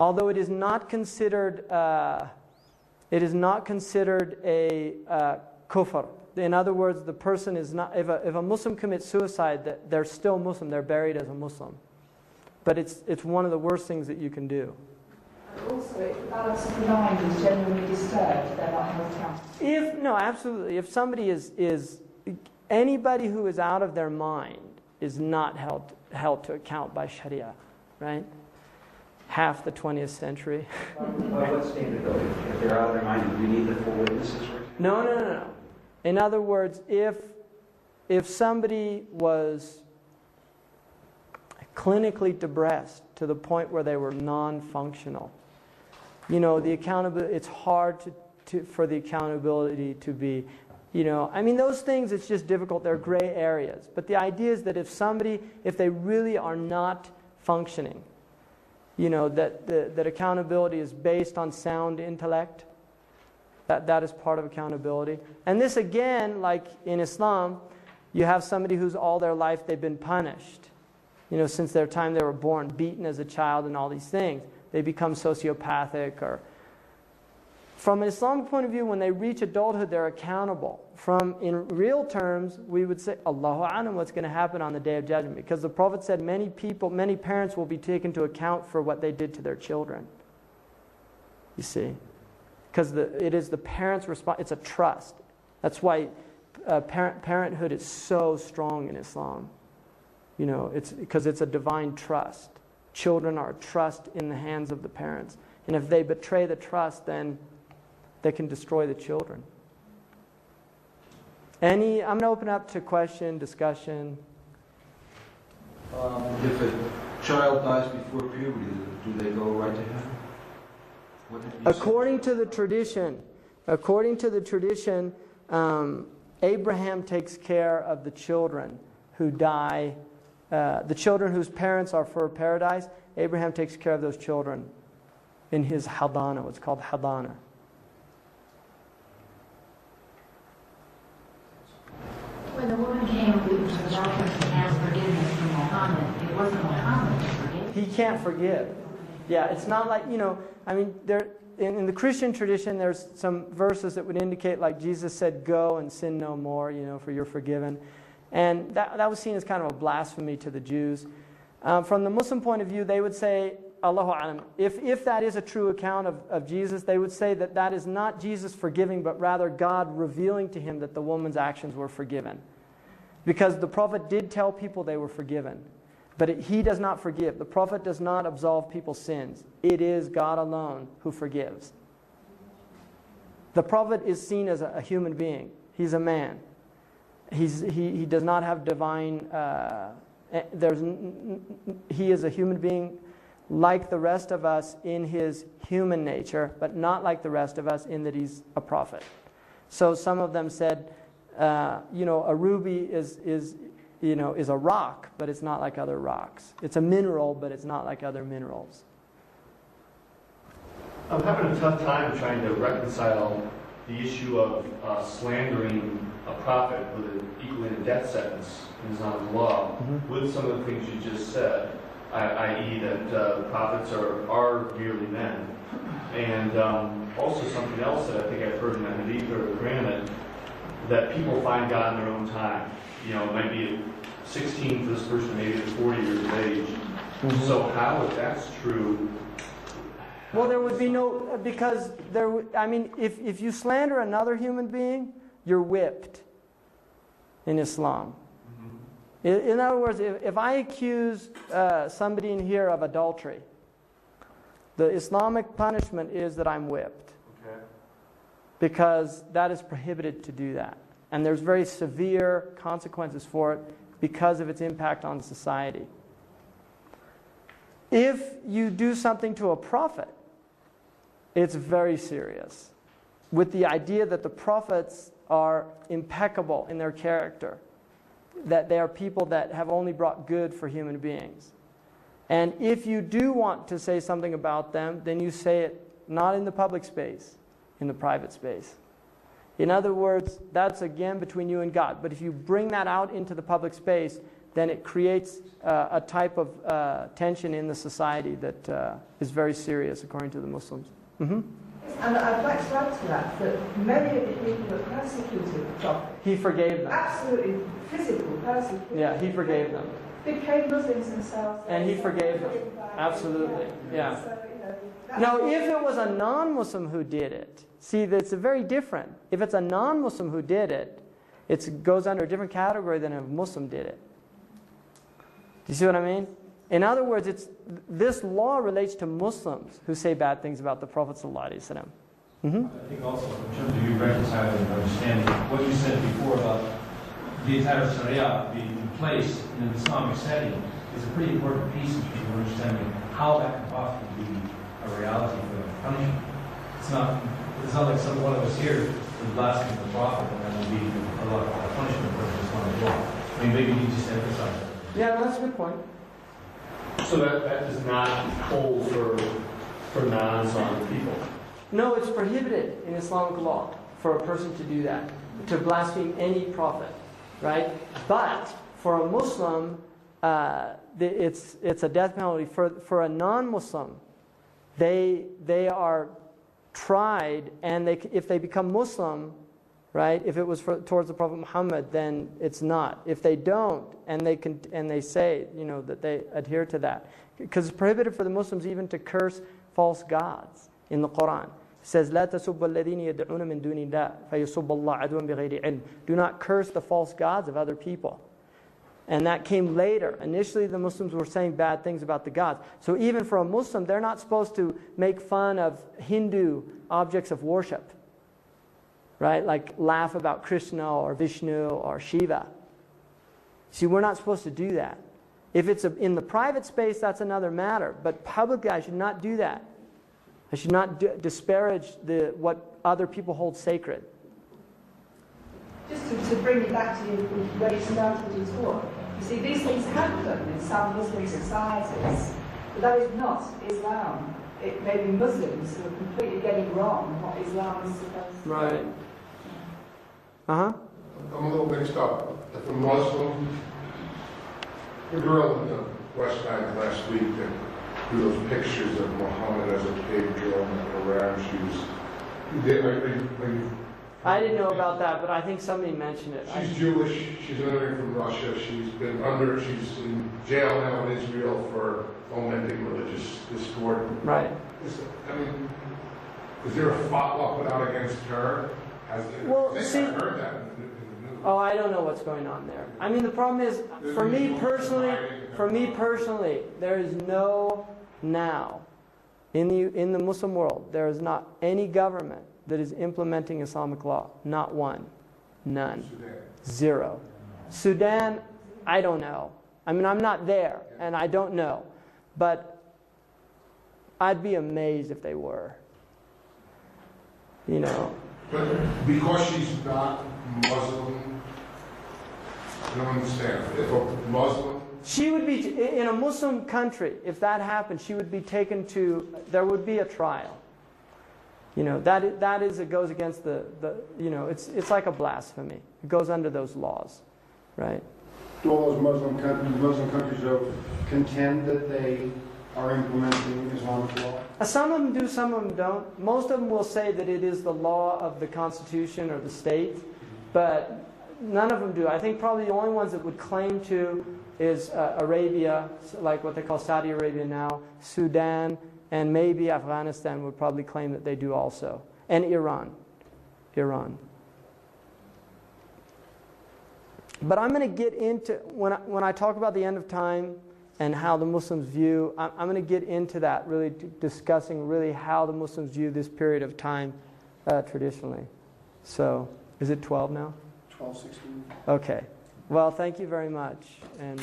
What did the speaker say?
although it is not considered a kufr. In other words, the person is not, if a Muslim commits suicide, they're still Muslim, they're buried as a Muslim. But it's one of the worst things that you can do. Also, if the balance of the mind is genuinely disturbed, they're not held accountable. No, absolutely. If somebody is anybody who is out of their mind is not held to account by Sharia, right? Half the 20th century. By what standard, though? If they're out of their mind, do we need the full witnesses? No. In other words, if somebody was clinically depressed to the point where they were non-functional, the accountability, it's hard for the accountability to be, those things, it's just difficult. They're gray areas. But the idea is that if they really are not functioning, that accountability is based on sound intellect, that is part of accountability. And this, again, like in Islam, you have somebody who's all their life they've been punished. Since their time they were born, beaten as a child and all these things. They become sociopathic. Or from an Islamic point of view, when they reach adulthood, they're accountable. In real terms, we would say, Allahu A'lam, what's going to happen on the Day of Judgment. Because the Prophet said many parents will be taken to account for what they did to their children. You see? Because it is the parents' response. It's a trust. That's why parenthood is so strong in Islam. It's because it's a divine trust. Children are a trust in the hands of the parents. And if they betray the trust, then they can destroy the children. I'm going to open up to question, discussion. If a child dies before puberty, do they go right to heaven? According to the tradition, Abraham takes care of the children who die. The children whose parents are for paradise, Abraham takes care of those children in his hadana. It's called hadana. When the woman came to the prophet to ask forgiveness from Muhammad, it wasn't Muhammad to forgive. He can't forgive. Yeah, it's not like, in the Christian tradition, there's some verses that would indicate, like Jesus said, go and sin no more, for you're forgiven. And that was seen as kind of a blasphemy to the Jews. From the Muslim point of view, they would say, Allahu A'lam, if that is a true account of Jesus, they would say that is not Jesus forgiving, but rather God revealing to him that the woman's actions were forgiven. Because the Prophet did tell people they were forgiven. But he does not forgive. The Prophet does not absolve people's sins. It is God alone who forgives. The Prophet is seen as a human being. He's a man. He does not have divine... he is a human being like the rest of us in his human nature, but not like the rest of us in that he's a prophet. So some of them said, a ruby is a rock, but it's not like other rocks. It's a mineral, but it's not like other minerals. I'm having a tough time trying to reconcile the issue of slandering a prophet with equaling a death sentence in Islamic law with some of the things you just said, i.e. that prophets are merely men. And also something else that I think I've heard in the Hadith or the Quran, that people find God in their own time. It might be 16 for this person, maybe it's 40 years of age. So how, if that's true... Well, there would be no... Because, if you slander another human being, you're whipped in Islam. In other words, if I accuse somebody in here of adultery, the Islamic punishment is that I'm whipped. Okay. Because that is prohibited to do that. And there's very severe consequences for it because of its impact on society. If you do something to a prophet, it's very serious. With the idea that the prophets are impeccable in their character, that they are people that have only brought good for human beings. And if you do want to say something about them, then you say it not in the public space, in the private space. In other words, that's again between you and God. But if you bring that out into the public space, then it creates a type of tension in the society that is very serious, according to the Muslims. Mm-hmm. And I'd like to add to that, that many of the people that persecuted the Prophet, He forgave them. absolutely physical persecution, Yeah, He forgave them. became Muslims themselves. And He forgave them. Absolutely. Yeah. So, Now, if it was a non-Muslim who did it, see, that's very different. If it's a non-Muslim who did it, it goes under a different category than if a Muslim did it. Do you see what I mean? In other words, this law relates to Muslims who say bad things about the Prophet ﷺ. Mm-hmm. I think also, in terms of you reconciling and understanding what you said before about the entire Sharia being in place in an Islamic setting is a pretty important piece in terms of understanding how that can possibly be a reality for the punishment. It's not like some one of us here is blaspheming the Prophet and that will be a lot of punishment for the Islamic law. I mean, maybe you just emphasize that. Yeah, that's a good point. So that does not hold for non-Islamic people. No, it's prohibited in Islamic law for a person to do that, to blaspheme any prophet, right? But for a Muslim, it's a death penalty. For a non-Muslim, they are tried, and if they become Muslim, right? If it was towards the Prophet Muhammad, then it's not. If they don't, and they say, that they adhere to that, because it's prohibited for the Muslims even to curse false gods in the Quran. It says, "لا تسبوا الذين يدعون من دون الله فيسبوا الله عدوا بغير علم." Do not curse the false gods of other people. And that came later. Initially, the Muslims were saying bad things about the gods. So even for a Muslim, they're not supposed to make fun of Hindu objects of worship. Right? Like laugh about Krishna or Vishnu or Shiva. See, we're not supposed to do that. If it's in the private space, that's another matter. But publicly, I should not do that. I should not disparage what other people hold sacred. just to bring it back to where you started your talk, you see, these things happen in some Muslim societies, but that is not Islam. It may be Muslims who are completely getting wrong what Islam is supposed to be. Right. Uh-huh. I'm a little mixed up. If a Muslim, a girl in the West Bank last week that drew those pictures of Muhammad as a pig drilling around, I didn't know about that, but I think somebody mentioned it. She's Jewish, she's immigrating from Russia, she's in jail now in Israel for fomenting religious discord. Right. Is there a follow-up put out against her? I heard that in the news. Oh, I don't know what's going on there. I mean, the problem is, for me personally, there is now, in the Muslim world, there is not any government that is implementing Islamic law. Not one. None. Sudan. Zero. Sudan, I don't know. I mean, I'm not there, and I don't know. But I'd be amazed if they were. You know. But because she's not Muslim, I don't understand. If a Muslim... She would be, in a Muslim country, if that happened, she would be taken to, there would be a trial. You know, it goes against it's like a blasphemy. It goes under those laws, right? Do all those Muslim countries though contend that they are implementing Islamic law? Some of them do, some of them don't. Most of them will say that it is the law of the constitution or the state, but none of them do. I think probably the only ones that would claim to is Arabia, like what they call Saudi Arabia now, Sudan, and maybe Afghanistan would probably claim that they do also. And Iran. But I'm going to get into, when I talk about the end of time and how the Muslims view, I'm going to get into that, really discussing really how the Muslims view this period of time traditionally. So, is it 12 now? 12:16. Okay. Well, thank you very much. And